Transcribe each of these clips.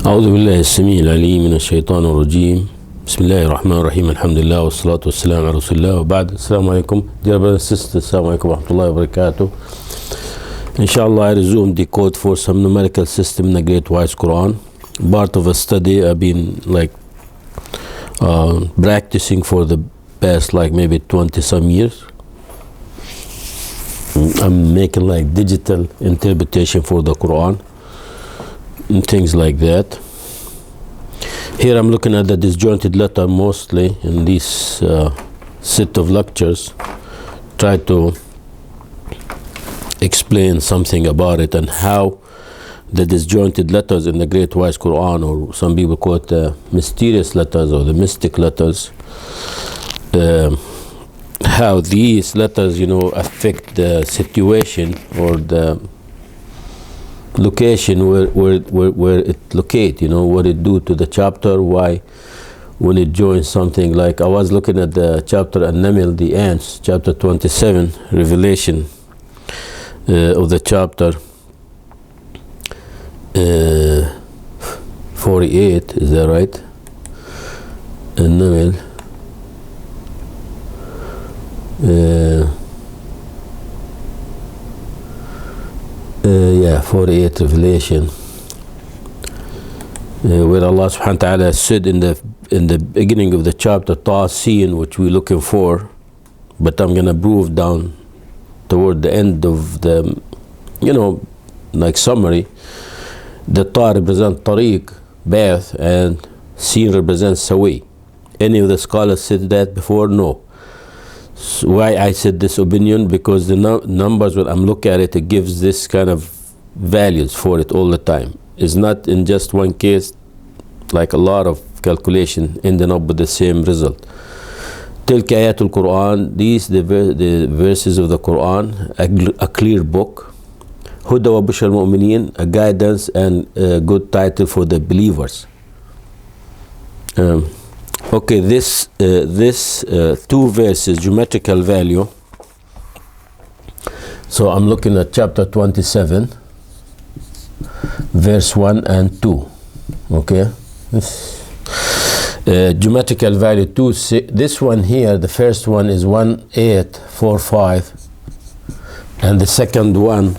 أعوذ بالله السميع العليم من الشيطان الرجيم. بسم الله الرحمن الرحيم. الحمد لله والصلاة والسلام على رسول الله وبعد. السلام عليكم dear brothers and sisters. Assalamu alaikum wa rahmatullahi wa barakatuh. Inshallah, I resume the code for some numerical system in the Great Wise Quran. Part of a study I've been practicing for the past maybe 20 some years. I'm making digital interpretation for the Quran and things like that. Here I'm looking at the disjointed letter mostly in this set of lectures. Try to explain something about it and how the disjointed letters in the Great Wise Quran, or some people call it the mysterious letters or the mystic letters, how these letters affect the situation or the location where it locate, what it do to the chapter, why when it joins something. Like I was looking at the chapter An-Naml, the ants, chapter 27, revelation of the chapter 48, is that right? An-Naml, 48 revelation, where Allah subhanahu wa ta'ala said in the beginning of the chapter, Tasin, which we're looking for, but I'm gonna prove down toward the end of the summary. The Ta represents Tariq, path, and Sin represents Sawi. Any of the scholars said that before? No. So why I said this opinion? Because the numbers, when I'm looking at it, it gives this kind of values for it all the time. It's not in just one case, like a lot of calculation ending up with the same result. Tilka ayatul Quran, these the verses of the Quran, a clear book. Huda wa bushra al-mu'minin, a guidance and a good title for the believers. Okay, this two verses, geometrical value. So I'm looking at chapter 27, verse 1 and 2. Okay, geometrical value 2. This one here, the first one is 1845, and the second one,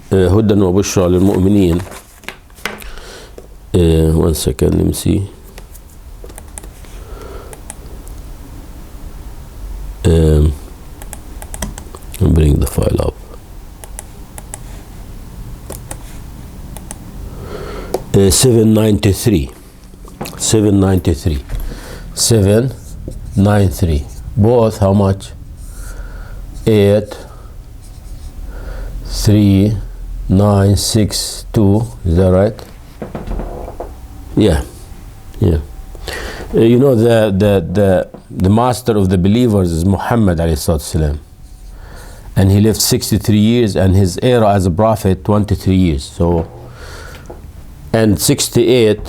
Hudan wa Bushra lil Mu'mineen. One second, let me see. Bring the file up. 793. 793. Both how much? 8 3 9 6 2. Is that right? Yeah. The master of the believers is Muhammad alayhi salam, and he lived 63 years, and his era as a prophet 23 years. So, and 68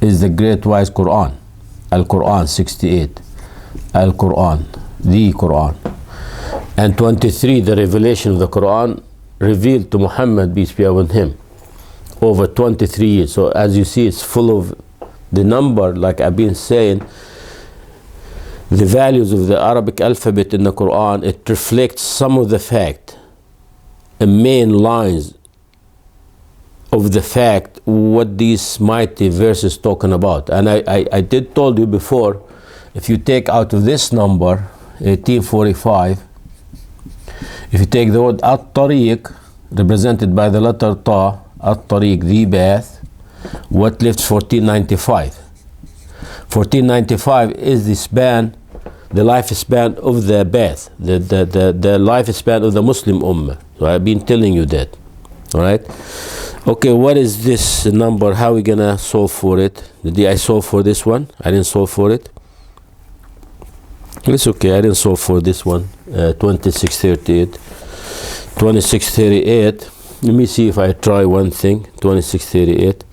is the Great Wise Quran, Al-Quran. 68, Al-Quran, the Quran, and 23 the revelation of the Quran revealed to Muhammad, peace be upon him, over 23 years. So as you see, it's full of the number, like I've been saying, the values of the Arabic alphabet in the Quran. It reflects some of the fact, the main lines of the fact, what these mighty verses talking about. And I did told you before, if you take out of this number 1845, if you take the word At-Tariq, represented by the letter Ta, At-Tariq, the path, what left 1495. 1495 is the span, the lifespan of the path, the lifespan of the Muslim Ummah. So I've been telling you that. All right. Okay, what is this number? How are we gonna solve for it? Did I solve for this one? I didn't solve for it. It's okay, I didn't solve for this one. 2638. 2638. Let me see if I try one thing. 2638.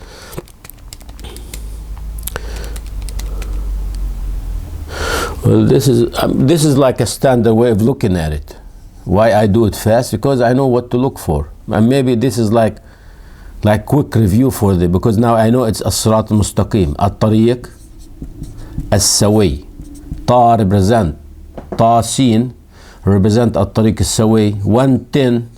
Well, this is like a standard way of looking at it. Why I do it fast? Because I know what to look for. And maybe this is like like quick review for the, because now I know it's as-sirat al-mustaqim. At-tariq, as-sawi. Ta represent, ta sin represent at-tariq as-sawi. 110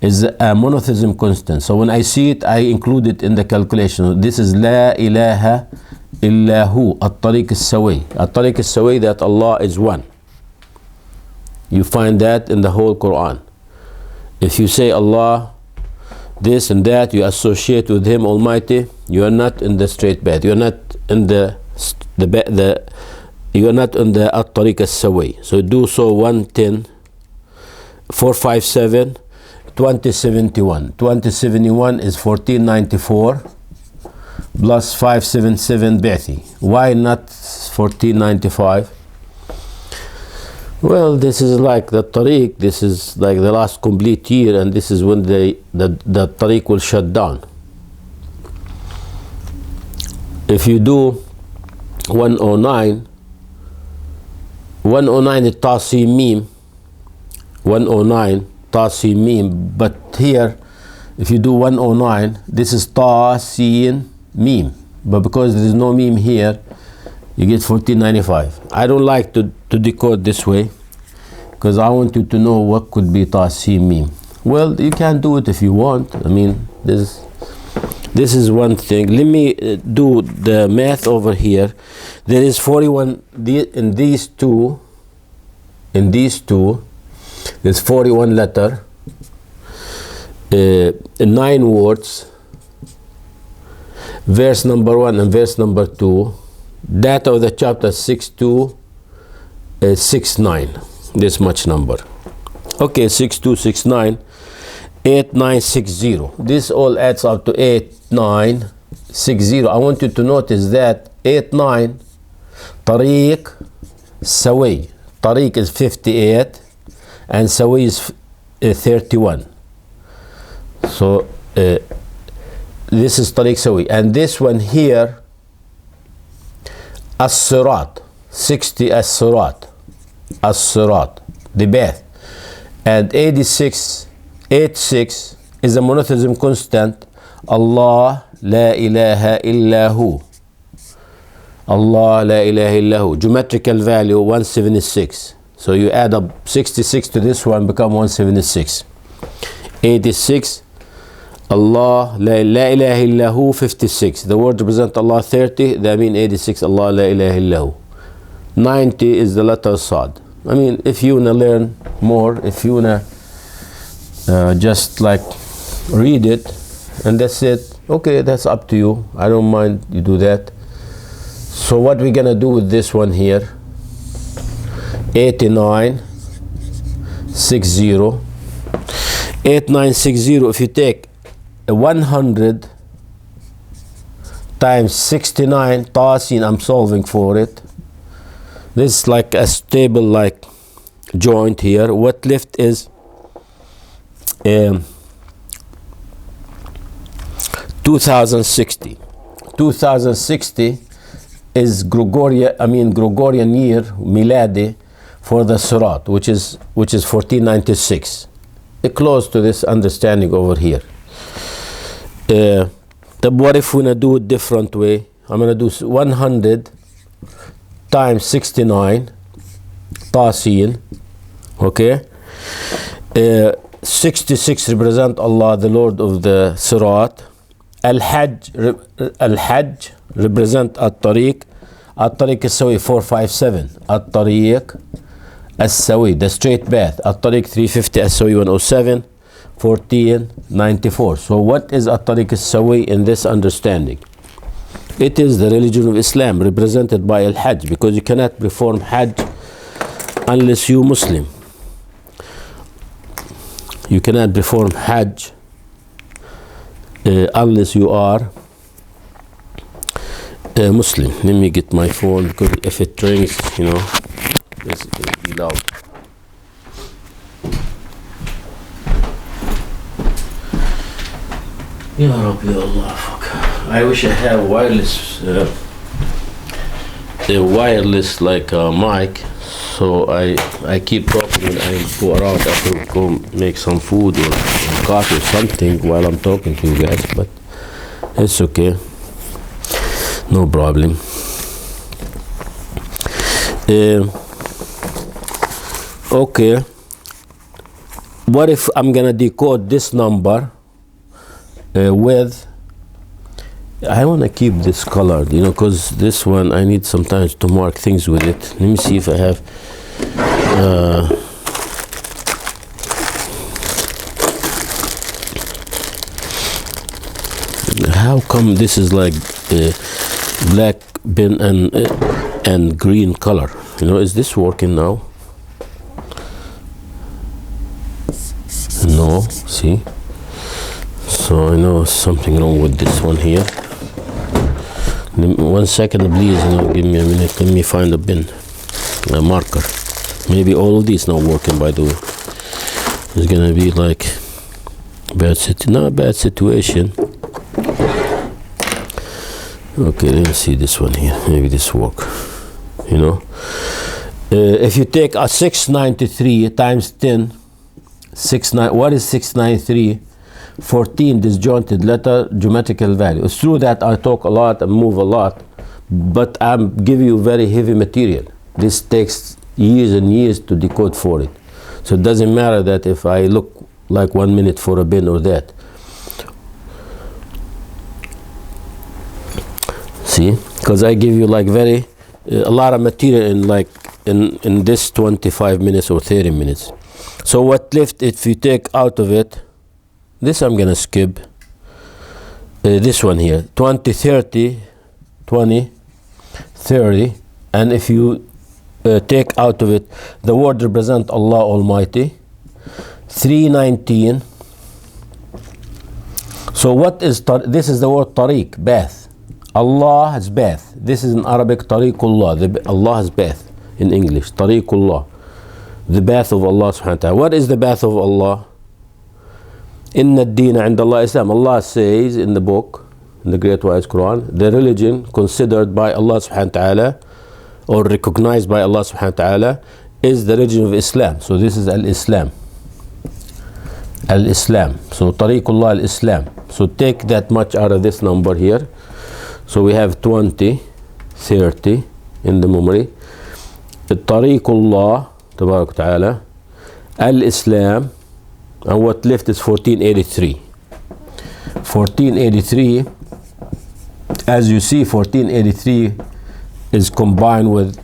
is a monotheism constant. So when I see it, I include it in the calculation. This is La ilaha illahu, at-tariq as-sawi. At-tariq as-sawi, that Allah is one. You find that in the whole Quran. If you say Allah this and that, you associate with Him Almighty, you are not in the straight path. You are not in you are not on the at-tariq as-sawi. So do so 110, 457, 2071. 2071 is 1494 plus 577 Ba'thi. Why not 1495? Well, this is like the tariq, this is like the last complete year, and this is when the tariq will shut down. If you do 109, 109 is Tasim Mim, 109 Tasim Mim, but here, if you do 109, this is Tasin Mim, but because there is no Mim here, you get 1495. I don't like to decode this way because I want you to know what could be Tasim Mim. Well, you can do it if you want. I mean, this is one thing. Let me do the math over here. There is 41 in these two. There's 41 letter, 9 words. Verse number 1 and verse number 2. Data of the chapter 6269. This much number. Okay, 6269, 8960. This all adds up to 8960. I want you to notice that 89 Tariq Sawi. Tariq is 58 and Sawi is 31. So this is Tariq Sawi. And this one here, as-sirat, 60 as-sirat, the path. And 86 is a monotheism constant. Allah la ilaha illahu. Allah la ilaha illahu. Geometrical value 176. So you add up 66 to this one, become 176. 86, Allah la ilaha illahu, 56. The word represent Allah 30, that means 86, Allah la ilaha illahu. 90 is the letter Sad. I mean, if you wanna learn more, if you wanna just like read it and that's it, okay, that's up to you. I don't mind you do that. So what we're gonna do with this one here, 8960. 8960, if you take 100 times 69, Tasin, I'm solving for it. This is like a stable like joint here. What left is 2060. 2060 is Gregorian year, Miladi, for the Sirat, which is 1496. Close to this understanding over here. What if we're gonna do it different way? I'm gonna do 100 times 69 Tasin, okay? 66 represent Allah, the Lord of the Sirat. Al-Hajj represent At-Tariq. At-Tariq as-Sawi 457. At-Tariq as-Sawi, the straight path. At-Tariq 350, as-Sawi 107, 1494. So what is At-Tariq as-Sawi in this understanding? It is the religion of Islam represented by Al-Hajj, because you cannot perform Hajj unless you Muslim. You cannot perform Hajj unless you are Muslim. Let me get my phone, because if it rings, you know, this will be loud. Ya Rabbi Allah, fuck. I wish I have wireless like mic, So I keep talking and I go around. I have to go make some food or coffee or something while I'm talking to you guys, but it's okay. No problem. Okay. What if I'm gonna decode this number with, I want to keep this colored, you know, because this one I need sometimes to mark things with it. Let me see if I have how come this is like black bin and green color, you know? Is this working now? No, see, so I know something wrong with this one here. 1 second please, you know, give me a minute. Let me find a bin, a marker. Maybe all of these not working, by the way. It's gonna be like not a bad situation. Okay, let's see this one here. Maybe this work, you know. If you take a 693 times 10, what is 693? 14 disjointed letter geometrical value. It's true that I talk a lot and move a lot, but I'm giving you very heavy material. This takes years and years to decode for it. So it doesn't matter that if I look like 1 minute for a bin or that. See, because I give you like a lot of material in like in this 25 minutes or 30 minutes. So what left, if you take out of it, this I'm gonna skip. This one here, 20, 30, 20, 30, and if you take out of it, the word represent Allah Almighty, 319. So what is, this is the word tariq, bath. Allah has bath. This is in Arabic, tariqullah. Allah has bath in English, tariqullah. The bath of Allah subhanahu wa ta'ala. What is the bath of Allah? Inna ad-deena 'inda Allah Islam. Allah says in the book, in the Great Wise Quran, the religion considered by Allah subhanahu wa ta'ala or recognized by Allah subhanahu wa ta'ala is the religion of Islam. So this is al-Islam. Al-Islam. So tariqullah al-Islam. So take that much out of this number here. So we have 20, 30 in the memory. Tariqullah tabarak ta'ala, al-Islam, and what left is 1483. 1483, as you see, 1483 is combined with,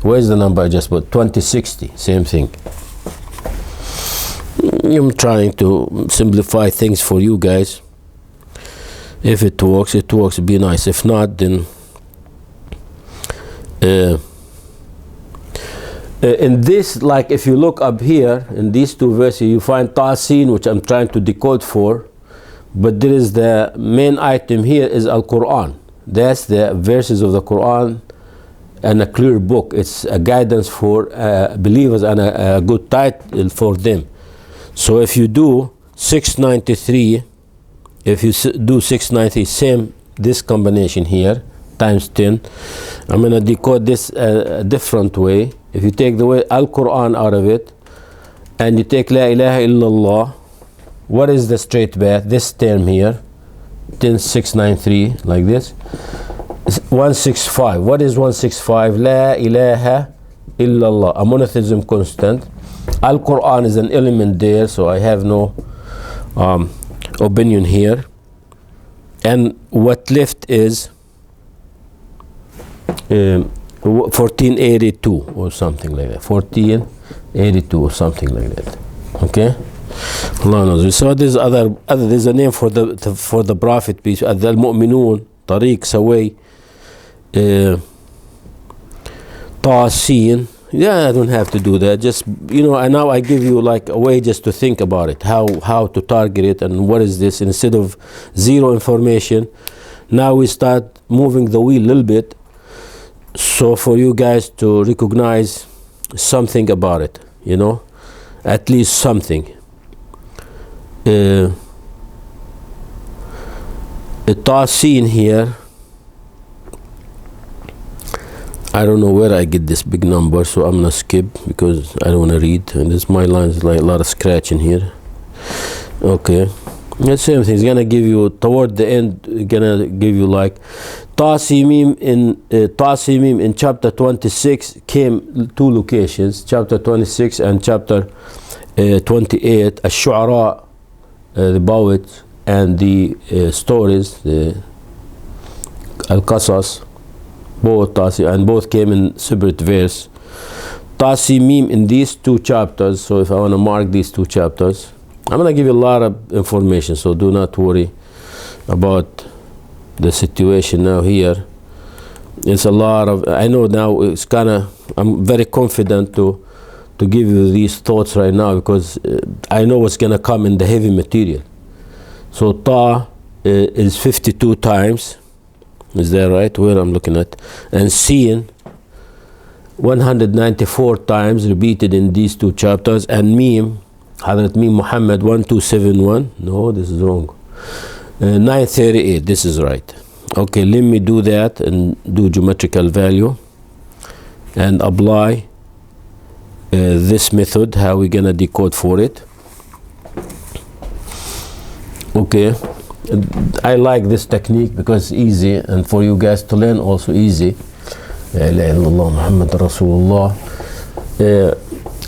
where's the number I just put? 2060, same thing. I'm trying to simplify things for you guys. If it works, it works, be nice. If not, then in this, like if you look up here in these two verses, you find Tasin, which I'm trying to decode for, but there is the main item here is Al-Quran. That's the verses of the Quran and a clear book. It's a guidance for believers and a good title for them. So if you do 693, if you do 693, same this combination here times 10. I'm going to decode this a different way. If you take the way Al-Quran out of it and you take La ilaha illallah, what is the straight path? This term here, 10693, like this. 165. What is 165? La ilaha illallah, a monotheism constant. Al-Quran is an element there, so I have no opinion here. And what left is 1482 or something like that. 1482 or something like that. Okay. Allah knows. So there's there's a name for the Prophet, peace. Al-Mu'minun, Tariq, Saway, Tasin. Yeah, I don't have to do that. Just, you know, and now I give you like a way just to think about it, how to target it and what is this, instead of zero information. Now we start moving the wheel a little bit, so for you guys to recognize something about it, you know, at least something. The Tasin here, I don't know where I get this big number, so I'm gonna skip because I don't want to read. And this my line is like a lot of scratch in here. Okay, the same thing. It's gonna give you toward the end. Gonna give you like Tasimim in chapter 26 came two locations, chapter 26 and chapter 28. Ash-Shu'ara, the poets and the stories, the Al-Qasas. Both and both came in separate verse. Tasimim in these two chapters. So if I want to mark these two chapters, I'm going to give you a lot of information. So do not worry about the situation now here. It's a lot of, I know now it's kind of, I'm very confident to give you these thoughts right now because I know what's going to come in the heavy material. So Ta is 52 times. Is that right? Where I'm looking at? And Sin 194 times repeated in these two chapters. And Mim, Hadrat Mim Muhammad 1271. No, this is wrong. 938. This is right. Okay, let me do that and do geometrical value and apply this method. How we gonna decode for it? Okay. I like this technique because it's easy, and for you guys to learn also easy. La ilaha illallah Muhammad Rasulullah.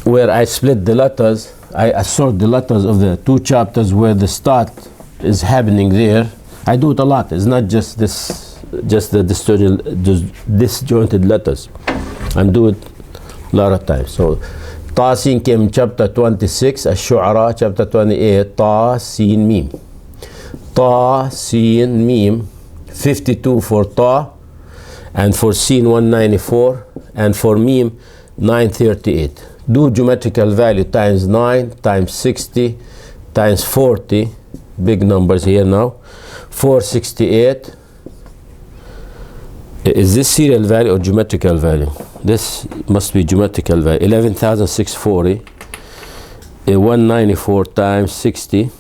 Where I split the letters, I assort the letters of the two chapters where the start is happening there. I do it a lot. It's not just this, just the disjointed letters. I do it a lot of times. So Ta Sin came in chapter 26, Ash-Shu'ara chapter 28, Ta Sin Mim. Ta, Sin, Mim, 52 for Ta, and for Sin 194, and for Mim 938. Do geometrical value times 9, times 60, times 40, big numbers here now, 468. Is this serial value or geometrical value? This must be geometrical value, 11,640, 194 times 60,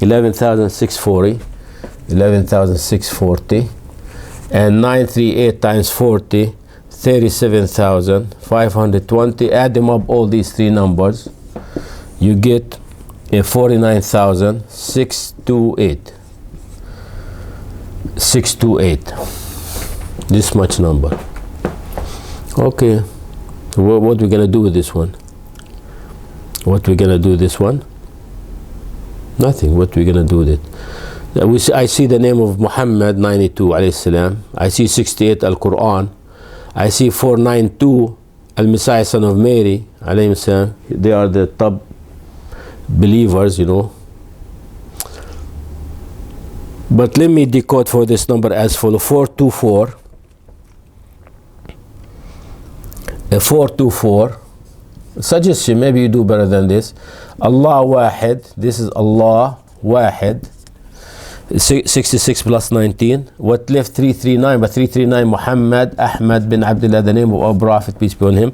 11,640, 11,640, and 938 times 40, 37,520. Add them up, all these three numbers, you get 49,628. 628. This much number. Okay, what we gonna do with this one? What we gonna do with this one? Nothing. What we gonna do with it? I see the name of Muhammad 92 alayhi salam. I see 68 Al-Quran. I see 492 Al-Messiah son of Mary alayhi salam. They are the top believers, you know. But let me decode for this number as follows: 424. 424. Suggestion, maybe you do better than this. Allah Wahid. This is Allah Wahid. 66 plus 19. What left? 339. But 339 Muhammad Ahmad bin Abdullah, the name of our Prophet, peace be on him.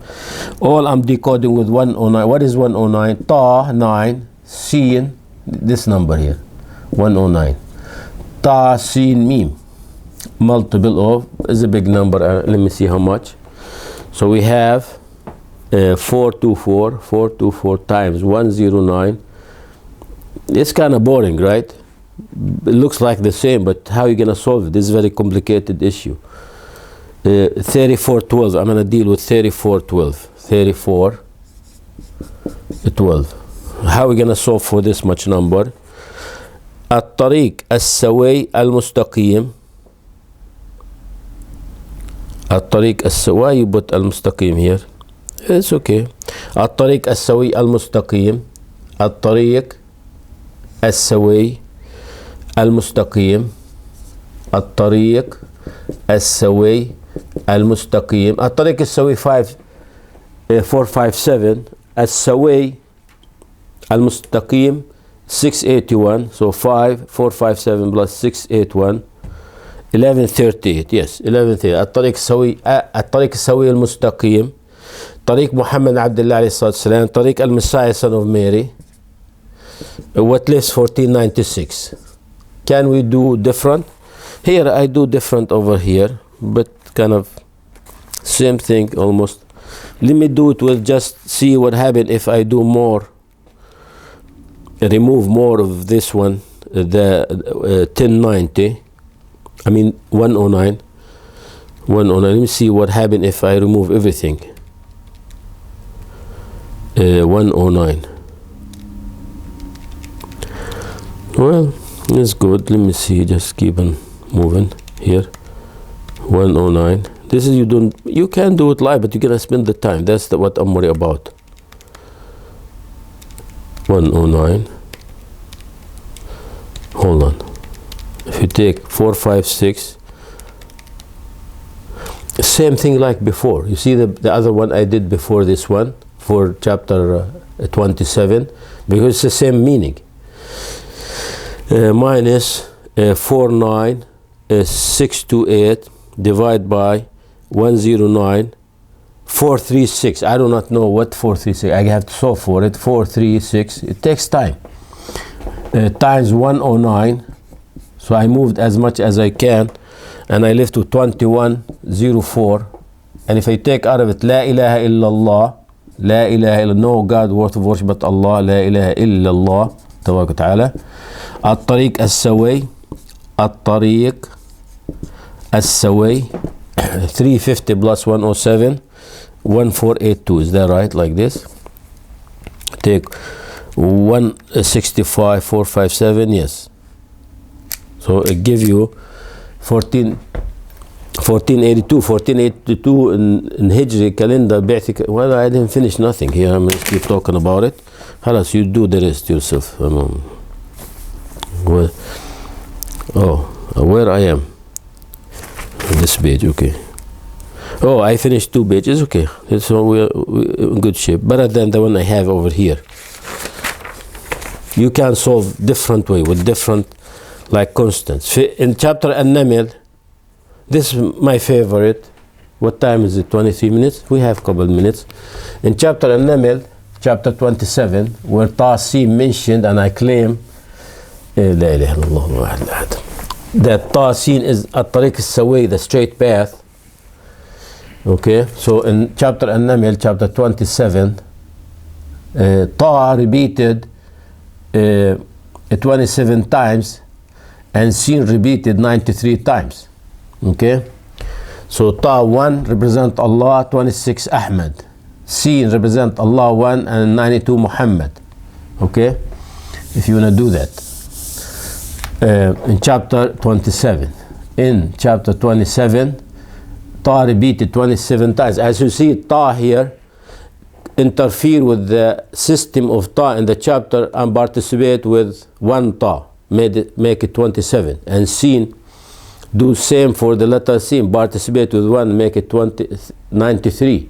All I'm decoding with 109. What is 109? Ta 9, Sin, this number here, 109. Ta Sin Mim. Multiple of is a big number. Let me see how much. So we have 424 times 109. It's kind of boring, right? It looks like the same, but how are you gonna solve it? This is a very complicated issue. 3412. I'm gonna deal with 3412. 3412. How are we gonna solve for this much number? الطريق السوي المستقيم. الطريق السوي. Why you put المستقيم here? It's okay. الطريق السوي المستقيم. الطريق السوي المستقيم. الطريق السوي المستقيم. الطريق السوي 457. السوي المستقيم 681. So 457 plus 681. 1138. Yes, 1138. الطريق السوي المستقيم. طريق محمد عبد الله عليه الصلاة والسلام. طريق المسيح son of Mary. What lists 1496? Can we do different? Here I do different over here, but kind of Same thing almost. Let me do it with just see what happens if I do more, remove more of this one, the 1090, I mean 109. Let me see what happens if I remove everything. 109. Well, it's good. Let me see, just keep on moving here. 109. This is, you can do it live, but you're gonna spend the time. That's what I'm worried about. 109. Hold on. If you take 4, 5, 6, same thing like before. You see the other one I did before this one for chapter 27, because it's the same meaning. Minus 49 628 divided by 109 436. I do not know what 436. I have to solve for it. 436. It takes time. Times 109. So I moved as much as I can, and I left with 2104. And if I take out of it, La ilaha illallah, La ilaha illallah, no God worth of worship but Allah, La ilaha illallah, tabaraka ta'ala. الطريق السوي, الطريق السوي, 350 plus 107, 1482. Is that right? Like this. Take 165, 457. Yes. So it gives you 1482 in Hijri calendar. Well, I didn't finish nothing here. I'm going to keep talking about it. Halas, you do the rest yourself. Well, where I am. This page, okay. Oh, I finished 2 pages, okay. So we're in good shape. Better than the one I have over here. You can solve different way with different like constants. In chapter An-Naml, this is my favorite. What time is it? 23 minutes? We have a couple minutes. In chapter An-Naml, chapter 27, where Tasim mentioned, and I claim that Tasin is at-tariq al-sawi, the straight path. Okay, so in chapter An-Naml, chapter 27, Ta repeated 27 times, and Sin repeated 93 times. Okay, so Ta 1 represent Allah, 26 Ahmad. Sin represent Allah 1 and 92 Muhammad. Okay, if you want to do that. In chapter 27. In chapter 27, Ta repeated 27 times. As you see, Ta here interfere with the system of Ta in the chapter and participate with one Ta, make it 27. And Sin do same for the letter Sin, participate with 1, make it 93.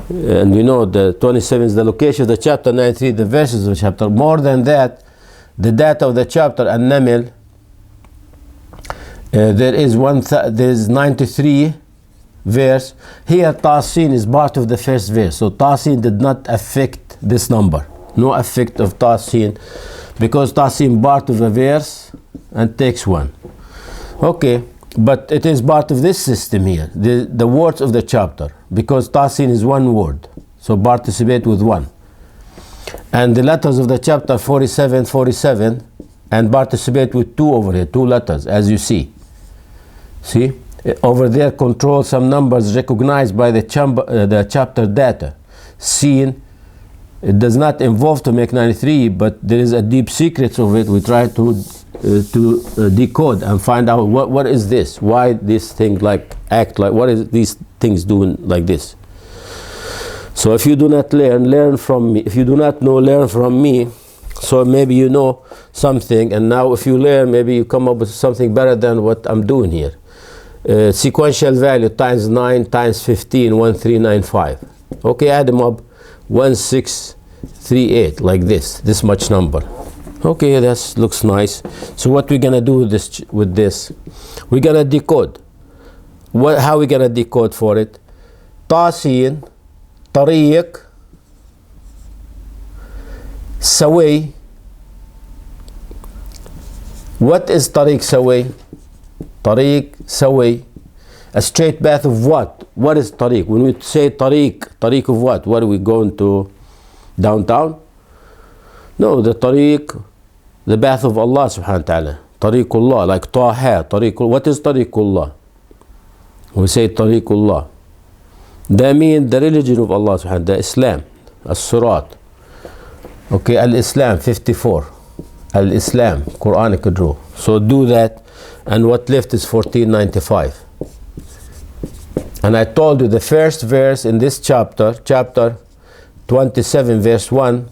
And we know the 27 is the location of the chapter, 93 the verses of the chapter. More than that, the data of the chapter An-Naml, there is 93 verse. Here Tasin is part of the first verse, so Tasin did not affect this number. No effect of Tasin, because Tasin part of the verse and takes 1. Okay, but it is part of this system here, the words of the chapter, because Tasin is one word, so participate with 1. And the letters of the chapter 47, and participate with 2 over here, 2 letters, as you see. See, over there control some numbers recognized by the chapter data. Seen, it does not involve to make 93, but there is a deep secret of it. We try to decode and find out what is this, why this thing like act like, what is these things doing like this. So if you do not learn from me. If you do not know, learn from me. So maybe you know something, and now if you learn, maybe you come up with something better than what I'm doing here. Sequential value times 9 times 15, 1395. Okay, add them up, 1638, like this much number. Okay, that looks nice. So what we're gonna do with this? We're gonna decode. How we gonna decode for it? Tasin, طريق سوي. What is طريق سوي? طريق سوي A straight path of what? What is tariq? When we say tariq of what? What are we going to downtown? No, the tariq, the path of Allah subhanahu wa ta'ala. Tariqullah, like Taha, tariqullah. What is tariqullah? We say tariqullah. That means the religion of Allah subhanahu wa ta'ala, the Islam, as-Surat. Okay, al-Islam 54. Al-Islam, Quranic rule. So do that, and what left is 1495. And I told you the first verse in this chapter 27 verse 1,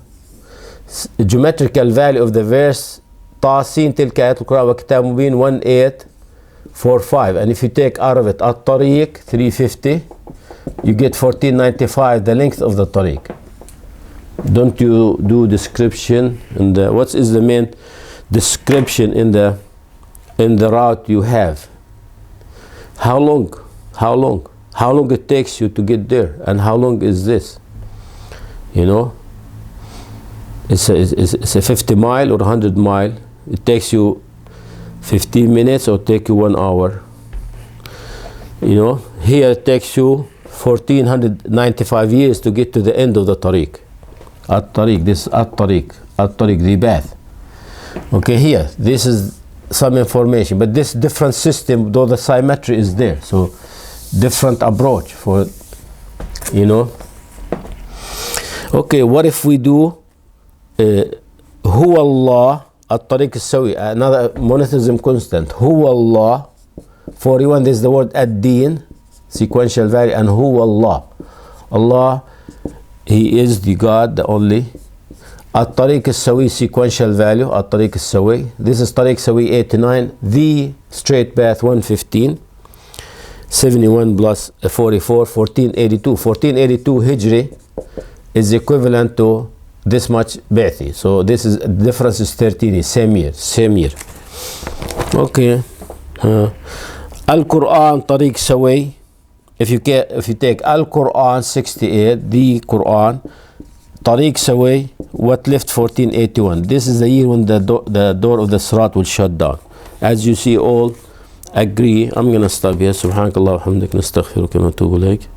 geometrical value of the verse Tasin tilka ayat al-Quran wa kitab mubin 1845, and if you take out of it at-tariq 350, you get 1495, the length of the tariq. Don't you do description in the, what is the main description in the route you have? How long it takes you to get there, and how long is this? You know, it's a 50 mile or 100 mile. It takes you 15 minutes or take you 1 hour. You know, here it takes you 1495 years to get to the end of the tariq. At-tariq, this at-tariq, the path. Okay, here, this is some information, but this different system, though the symmetry is there, so different approach for, you know. Okay, what if we do Huwa Allah at-tariq al-sawi, another monotheism constant. Huwa Allah, 41, there's the word ad-din, sequential value, and Huwa Allah. Allah, He is the God, the only. At-tariq al-sawi, sequential value, at-tariq al-sawi. This is tariq sawi 89, the straight path 115. 71 plus 44, 1482. 1482 Hijri is equivalent to this much Ba'thi. So this is, difference is 13, same year. Okay. Al-Quran, Tariq Sawi. If you take Al-Quran 68, the Quran, Tariq Sawi, what left 1481. This is the year when the door of the Sirat will shut down. As you see, all agree. I'm gonna stop here. Subhanakallah wa hamdik nastaghfiruka wa natubu ilayk.